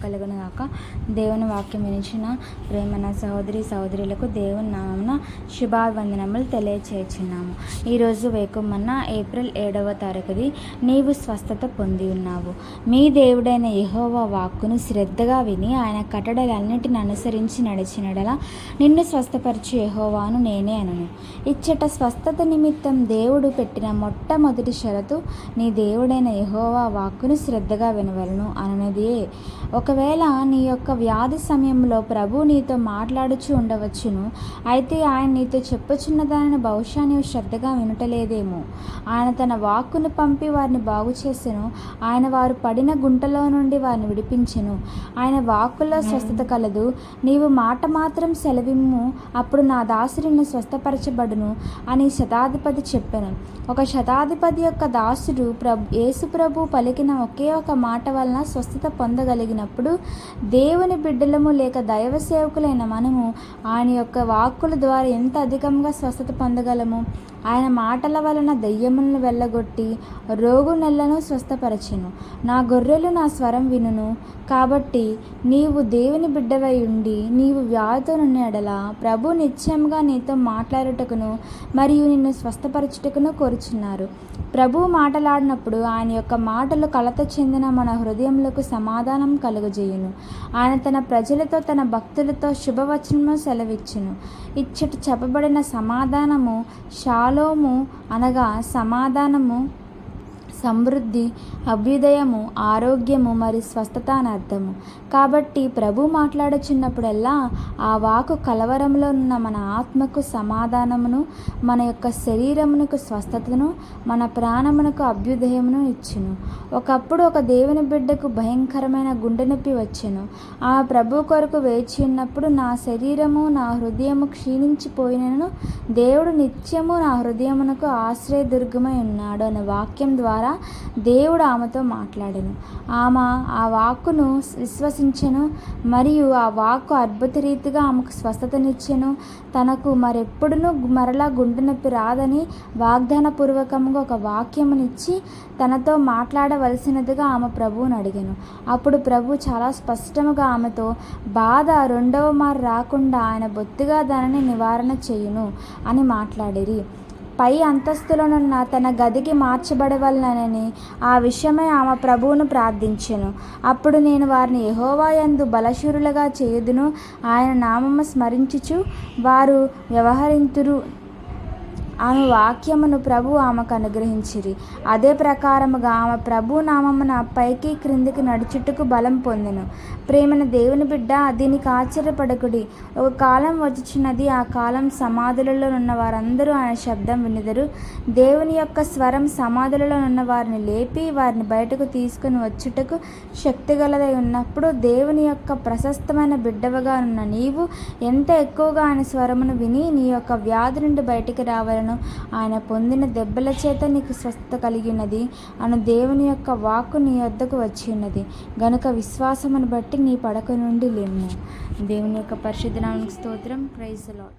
కలుగును గాక. దేవుని వాక్యం వినిచిన ప్రేమన సహోదరి సహోదరులకు దేవుని నామమున శుభావందనములు తెలియచేస్తున్నాము. ఈరోజు వేకుమన్న ఏప్రిల్ 7వ తారీఖుది. నీవు స్వస్థత పొంది ఉన్నావు. మీ దేవుడైన యెహోవా వాక్కును శ్రద్ధగా విని ఆయన కట్టడలన్నిటిని అనుసరించి నడిచినడలా నిన్ను స్వస్థపరిచి యెహోవాను నేనే అనును. ఇచ్చట స్వస్థత నిమిత్తం దేవుడు పెట్టిన మొట్టమొదటి షరతు నీ దేవుడైన యెహోవా వాక్కును శ్రద్ధగా వినవలను అనునదియే. ఒకవేళ నీ యొక్క వ్యాధి సమయంలో ప్రభు నీతో మాట్లాడుచూ ఉండవచ్చును. అయితే ఆయన నీతో చెప్పుచున్న దానిని బహుశా నీవు శ్రద్ధగా వినటలేదేమో. ఆయన తన వాక్కును పంపి వారిని బాగు చేసెను. ఆయన వారు పడిన గుంటలో నుండి వారిని విడిపించెను. ఆయన వాక్కులో స్వస్థత కలదు. నీవు మాట మాత్రం సెలవిమ్ము, అప్పుడు నా దాసుడు నిన్ను స్వస్థపరచబడును అని శతాధిపతి చెప్పెను. ఒక శతాధిపతి యొక్క దాసుడు యేసు ప్రభు పలికిన ఒకే ఒక మాట వలన స్వస్థత పొందగలిగినప్పుడు దేవుని బిడ్డలము లేక దైవ సేవకులైన మనము ఆయన యొక్క వాక్కుల ద్వారా ఎంత అధికంగా స్వస్థత పొందగలము. ఆయన మాటల వలన దెయ్యములను వెళ్ళగొట్టి రోగునెలను స్వస్థపరచెను. నా గొర్రెలు నా స్వరం వినును. కాబట్టి నీవు దేవుని బిడ్డవై ఉండి నీవు వ్యాధితో నున్న ఎడల ప్రభు నిశ్చయముగా నీతో మాట్లాడుటకును మరియు నిన్ను స్వస్థపరచుటకును కోరుచున్నారు. ప్రభు మాట్లాడినప్పుడు ఆయన యొక్క మాటలు కలత చెందిన మన హృదయములకు సమాధానం కలుగజేయును. ఆయన తన ప్రజలతో తన భక్తులతో శుభవచనము సెలవిచ్చును. ఇచ్చట చెప్పబడిన సమాధానము షాలోము అనగా సమాధానము, సమృద్ధి, అభ్యుదయము, ఆరోగ్యము మరియు స్వస్థత అని అర్థము. కాబట్టి ప్రభు మాట్లాడుచున్నప్పుడల్లా ఆ వాకు కలవరంలో ఉన్న మన ఆత్మకు సమాధానమును, మన యొక్క శరీరమునకు స్వస్థతను, మన ప్రాణమునకు అభ్యుదయమును ఇచ్చును. ఒకప్పుడు ఒక దేవుని బిడ్డకు భయంకరమైన గుండె నొప్పి వచ్చెను. ఆ ప్రభు కొరకు వేచి ఉన్నప్పుడు నా శరీరము నా హృదయము క్షీణించిపోయినను దేవుడు నిత్యము నా హృదయమునకు ఆశ్రయదుర్గమై ఉన్నాడు అనే వాక్యం ద్వారా దేవుడు ఆమెతో మాట్లాడెను. ఆమె ఆ వాక్కును విశ్వసించెను మరియు ఆ వాక్కు అద్భుత రీతిగా ఆమెకు స్వస్థతనిచ్చెను. తనకు మరెప్పుడునూ మరలా గుండె నొప్పి రాదని వాగ్దానపూర్వకంగా ఒక వాక్యమునిచ్చి తనతో మాట్లాడవలసినదిగా ఆమె ప్రభువుని అడిగాను. అప్పుడు ప్రభు చాలా స్పష్టముగా ఆమెతో బాధ రెండవ మారు రాకుండా ఆయన బొత్తిగా దానిని నివారణ చేయును అని మాట్లాడిరి. పై అంతస్తులోనున్న తన గదికి మార్చబడవలనని ఆ విషయమై ఆమె ప్రభువును ప్రార్థించెను. అప్పుడు నేను వారిని యెహోవా యందు బలశూరులుగా చేయుదును, ఆయన నామము స్మరించుచు వారు వ్యవహరింతురు ఆమె వాక్యమును ప్రభు ఆమెకు అనుగ్రహించిరి. అదే ప్రకారముగా ఆమె ప్రభు నామమున పైకి క్రిందికి నడుచుటకు బలం పొందెను. ప్రేమన దేవుని బిడ్డ, దీనికి ఆశ్చర్యపడకుడి. ఒక కాలం వచ్చుచున్నది, ఆ కాలం సమాధులలో ఉన్న వారందరూ ఆయన శబ్దం వినుదురు. దేవుని యొక్క స్వరం సమాధులలో ఉన్న వారిని లేపి వారిని బయటకు తీసుకుని వచ్చుటకు శక్తిగలదై ఉన్నప్పుడు దేవుని యొక్క ప్రశస్తమైన బిడ్డవగా ఉన్న నీవు ఎంత ఎక్కువగా ఆయన స్వరమును విని నీ యొక్క వ్యాధి నుండి బయటికి రావాలను. ఆయన పొందిన దెబ్బల చేత నీకు స్వస్థత కలిగినది అను దేవుని యొక్క వాక్కు నీ వద్దకు వచ్చి ఉన్నది గనుక విశ్వాసమును బట్టి నీ పడక నుండి లేము. దేవుని యొక్క పరిశుద్ధ నామమునకు స్తోత్రం. Praise the lord.